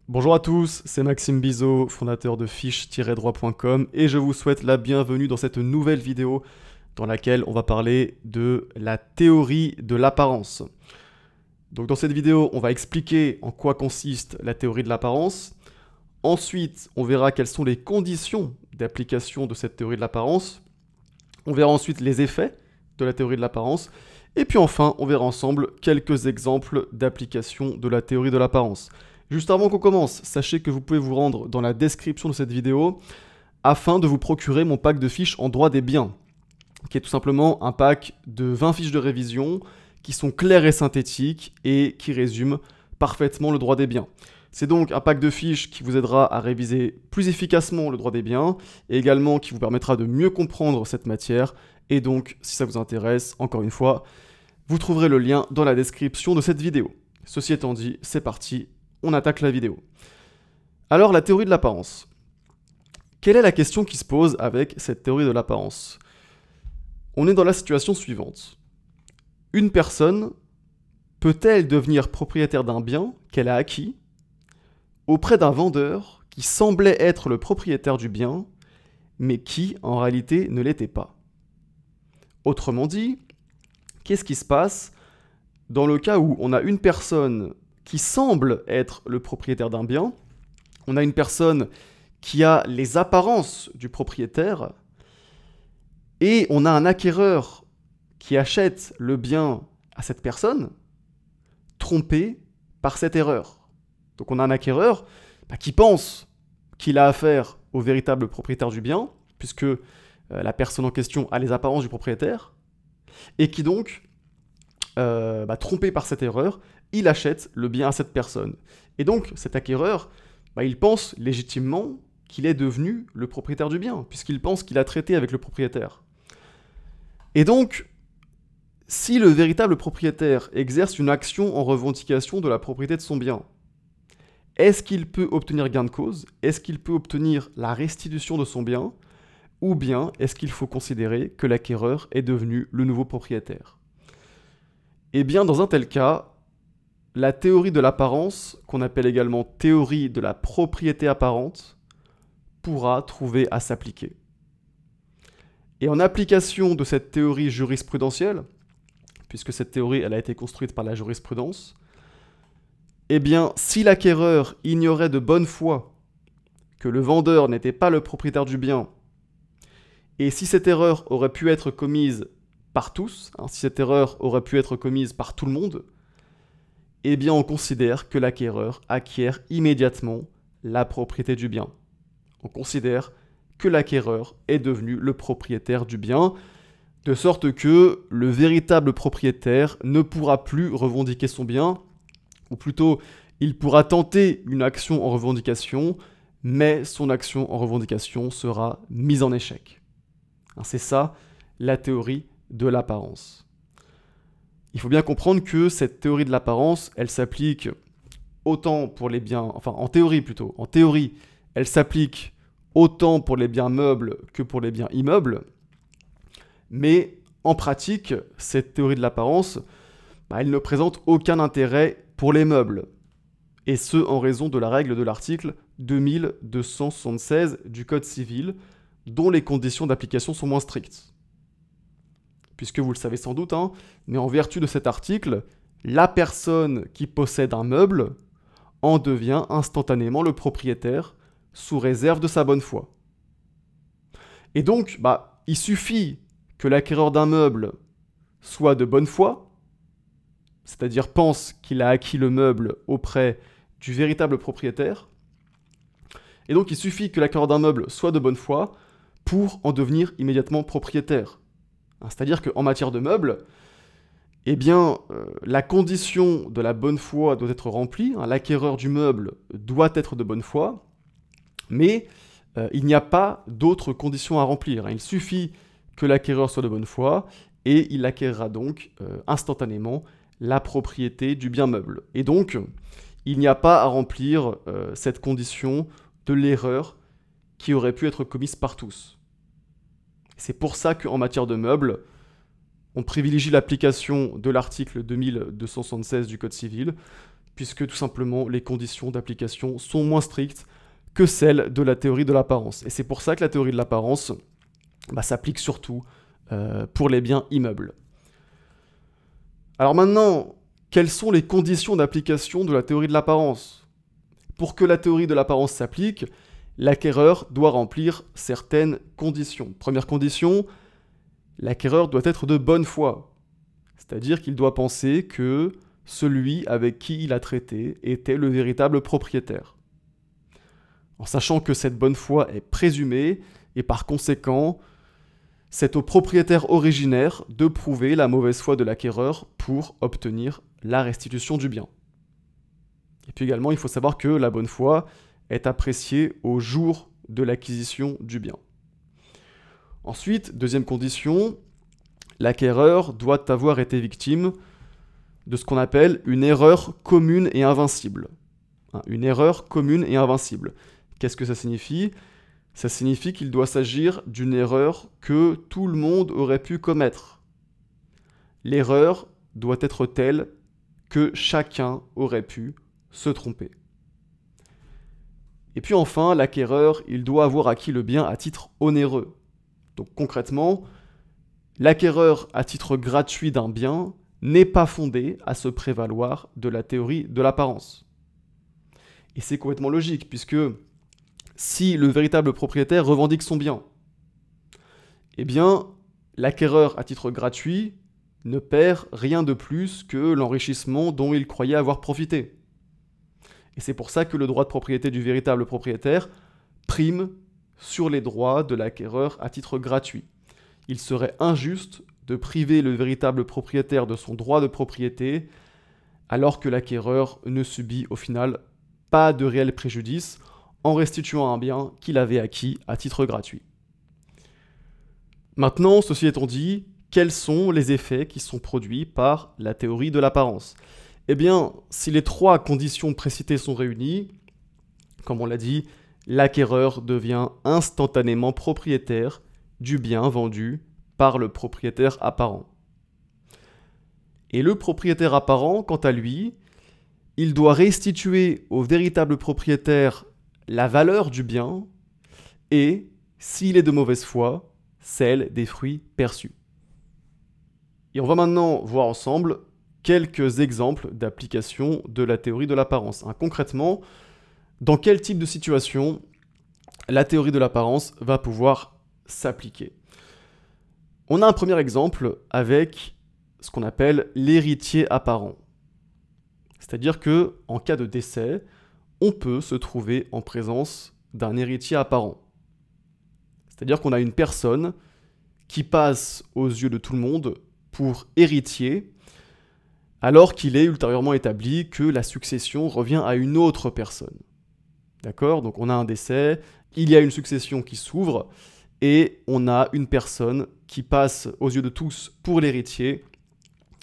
Bonjour à tous, c'est Maxime Bizot, fondateur de fiche-droit.com et je vous souhaite la bienvenue dans cette nouvelle vidéo dans laquelle on va parler de la théorie de l'apparence. Donc dans cette vidéo, on va expliquer en quoi consiste la théorie de l'apparence. Ensuite, on verra quelles sont les conditions d'application de cette théorie de l'apparence. On verra ensuite les effets de la théorie de l'apparence. Et puis enfin, on verra ensemble quelques exemples d'application de la théorie de l'apparence. Juste avant qu'on commence, sachez que vous pouvez vous rendre dans la description de cette vidéo afin de vous procurer mon pack de fiches en droit des biens, qui est tout simplement un pack de 20 fiches de révision qui sont claires et synthétiques et qui résument parfaitement le droit des biens. C'est donc un pack de fiches qui vous aidera à réviser plus efficacement le droit des biens et également qui vous permettra de mieux comprendre cette matière. Et donc, si ça vous intéresse, encore une fois, vous trouverez le lien dans la description de cette vidéo. Ceci étant dit, c'est parti, on attaque la vidéo. Alors, la théorie de l'apparence. Quelle est la question qui se pose avec cette théorie de l'apparence? On est dans la situation suivante. Une personne peut-elle devenir propriétaire d'un bien qu'elle a acquis auprès d'un vendeur qui semblait être le propriétaire du bien, mais qui, en réalité, ne l'était pas? Autrement dit, qu'est-ce qui se passe dans le cas où on a une personne qui semble être le propriétaire d'un bien, on a une personne qui a les apparences du propriétaire, et on a un acquéreur qui achète le bien à cette personne, trompé par cette erreur. Donc on a un acquéreur qui pense qu'il a affaire au véritable propriétaire du bien, puisque la personne en question a les apparences du propriétaire, et qui donc, trompé par cette erreur, il achète le bien à cette personne. Et donc cet acquéreur, il pense légitimement qu'il est devenu le propriétaire du bien, puisqu'il pense qu'il a traité avec le propriétaire. Et donc, si le véritable propriétaire exerce une action en revendication de la propriété de son bien, est-ce qu'il peut obtenir gain de cause? Est-ce qu'il peut obtenir la restitution de son bien? Ou bien est-ce qu'il faut considérer que l'acquéreur est devenu le nouveau propriétaire? Eh bien, dans un tel cas, la théorie de l'apparence, qu'on appelle également théorie de la propriété apparente, pourra trouver à s'appliquer. Et en application de cette théorie jurisprudentielle, puisque cette théorie elle a été construite par la jurisprudence, eh bien, si l'acquéreur ignorait de bonne foi que le vendeur n'était pas le propriétaire du bien, et si cette erreur aurait pu être commise par tous, si cette erreur aurait pu être commise par tout le monde, eh bien on considère que l'acquéreur acquiert immédiatement la propriété du bien. On considère que l'acquéreur est devenu le propriétaire du bien, de sorte que le véritable propriétaire ne pourra plus revendiquer son bien, ou plutôt, il pourra tenter une action en revendication, mais son action en revendication sera mise en échec. C'est ça, la théorie de l'apparence. Il faut bien comprendre que cette théorie de l'apparence, elle s'applique autant pour les biens, enfin en théorie plutôt, en théorie, elle s'applique autant pour les biens meubles que pour les biens immeubles, mais en pratique, cette théorie de l'apparence, elle ne présente aucun intérêt pour les meubles, et ce en raison de la règle de l'article 2276 du Code civil, dont les conditions d'application sont moins strictes. Puisque vous le savez sans doute, mais en vertu de cet article, la personne qui possède un meuble en devient instantanément le propriétaire, sous réserve de sa bonne foi. Et donc, il suffit que l'acquéreur d'un meuble soit de bonne foi, c'est-à-dire pense qu'il a acquis le meuble auprès du véritable propriétaire, et donc il suffit que l'acquéreur d'un meuble soit de bonne foi pour en devenir immédiatement propriétaire. C'est-à-dire qu'en matière de meubles, la condition de la bonne foi doit être remplie, l'acquéreur du meuble doit être de bonne foi, mais il n'y a pas d'autres conditions à remplir. Il suffit que l'acquéreur soit de bonne foi et il acquérera donc instantanément la propriété du bien meuble. Et donc, il n'y a pas à remplir cette condition de l'erreur qui aurait pu être commise par tous. C'est pour ça qu'en matière de meubles, on privilégie l'application de l'article 2276 du Code civil, puisque tout simplement les conditions d'application sont moins strictes que celles de la théorie de l'apparence. Et c'est pour ça que la théorie de l'apparence s'applique surtout pour les biens immeubles. Alors maintenant, quelles sont les conditions d'application de la théorie de l'apparence? Pour que la théorie de l'apparence s'applique, l'acquéreur doit remplir certaines conditions. Première condition, l'acquéreur doit être de bonne foi, c'est-à-dire qu'il doit penser que celui avec qui il a traité était le véritable propriétaire. En sachant que cette bonne foi est présumée, et par conséquent, c'est au propriétaire originaire de prouver la mauvaise foi de l'acquéreur pour obtenir la restitution du bien. Et puis également, il faut savoir que la bonne foi est appréciée au jour de l'acquisition du bien. Ensuite, deuxième condition, l'acquéreur doit avoir été victime de ce qu'on appelle une erreur commune et invincible. Une erreur commune et invincible. Qu'est-ce que ça signifie? Ça signifie qu'il doit s'agir d'une erreur que tout le monde aurait pu commettre. L'erreur doit être telle que chacun aurait pu se tromper. Et puis enfin, l'acquéreur, il doit avoir acquis le bien à titre onéreux. Donc concrètement, l'acquéreur à titre gratuit d'un bien n'est pas fondé à se prévaloir de la théorie de l'apparence. Et c'est complètement logique, puisque si le véritable propriétaire revendique son bien, eh bien, l'acquéreur à titre gratuit ne perd rien de plus que l'enrichissement dont il croyait avoir profité. Et c'est pour ça que le droit de propriété du véritable propriétaire prime sur les droits de l'acquéreur à titre gratuit. Il serait injuste de priver le véritable propriétaire de son droit de propriété alors que l'acquéreur ne subit au final pas de réel préjudice en restituant un bien qu'il avait acquis à titre gratuit. Maintenant, ceci étant dit, quels sont les effets qui sont produits par la théorie de l'apparence? Eh bien, si les trois conditions précitées sont réunies, comme on l'a dit, l'acquéreur devient instantanément propriétaire du bien vendu par le propriétaire apparent. Et le propriétaire apparent, quant à lui, il doit restituer au véritable propriétaire la valeur du bien et, s'il est de mauvaise foi, celle des fruits perçus. Et on va maintenant voir ensemble quelques exemples d'application de la théorie de l'apparence. Concrètement, dans quel type de situation la théorie de l'apparence va pouvoir s'appliquer? On a un premier exemple avec ce qu'on appelle l'héritier apparent. C'est-à-dire que, en cas de décès, on peut se trouver en présence d'un héritier apparent. C'est-à-dire qu'on a une personne qui passe aux yeux de tout le monde pour héritier, alors qu'il est ultérieurement établi que la succession revient à une autre personne. D'accord? Donc on a un décès, il y a une succession qui s'ouvre, et on a une personne qui passe aux yeux de tous pour l'héritier,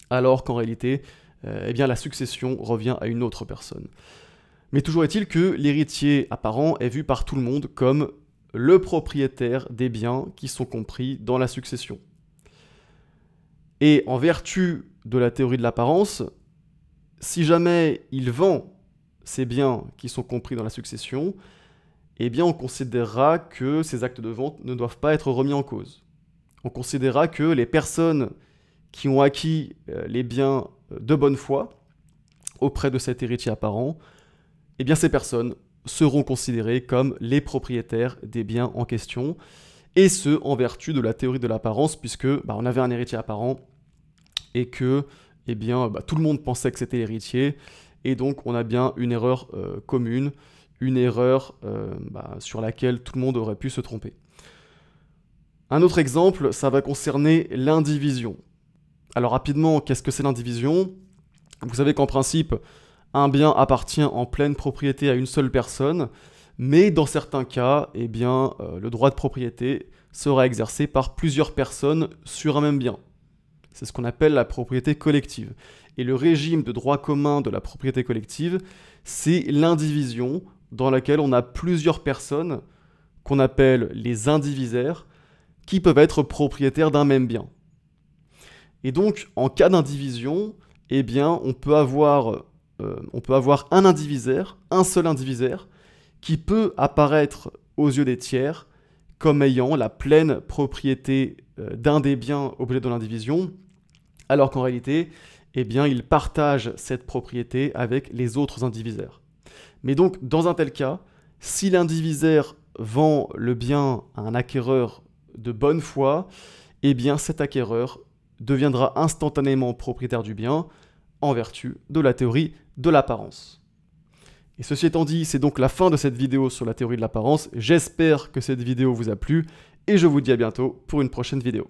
alors qu'en réalité, la succession revient à une autre personne. Mais toujours est-il que l'héritier apparent est vu par tout le monde comme le propriétaire des biens qui sont compris dans la succession. Et en vertu de la théorie de l'apparence, si jamais il vend ces biens qui sont compris dans la succession, eh bien on considérera que ces actes de vente ne doivent pas être remis en cause. On considérera que les personnes qui ont acquis les biens de bonne foi auprès de cet héritier apparent, eh bien ces personnes seront considérées comme les propriétaires des biens en question, et ce, en vertu de la théorie de l'apparence, puisque on avait un héritier apparent, et que tout le monde pensait que c'était l'héritier, et donc on a bien une erreur commune, une erreur sur laquelle tout le monde aurait pu se tromper. Un autre exemple, ça va concerner l'indivision. Alors rapidement, qu'est-ce que c'est l'indivision? Vous savez qu'en principe, un bien appartient en pleine propriété à une seule personne, mais dans certains cas, le droit de propriété sera exercé par plusieurs personnes sur un même bien. C'est ce qu'on appelle la propriété collective. Et le régime de droit commun de la propriété collective, c'est l'indivision dans laquelle on a plusieurs personnes, qu'on appelle les indivisaires, qui peuvent être propriétaires d'un même bien. Et donc, en cas d'indivision, on peut avoir on peut avoir un indivisaire, un seul indivisaire, qui peut apparaître aux yeux des tiers comme ayant la pleine propriété d'un des biens objets de l'indivision, alors qu'en réalité, eh bien, il partage cette propriété avec les autres indivisaires. Mais donc, dans un tel cas, si l'indivisaire vend le bien à un acquéreur de bonne foi, eh bien, cet acquéreur deviendra instantanément propriétaire du bien en vertu de la théorie de l'apparence. Et ceci étant dit, c'est donc la fin de cette vidéo sur la théorie de l'apparence. J'espère que cette vidéo vous a plu et je vous dis à bientôt pour une prochaine vidéo.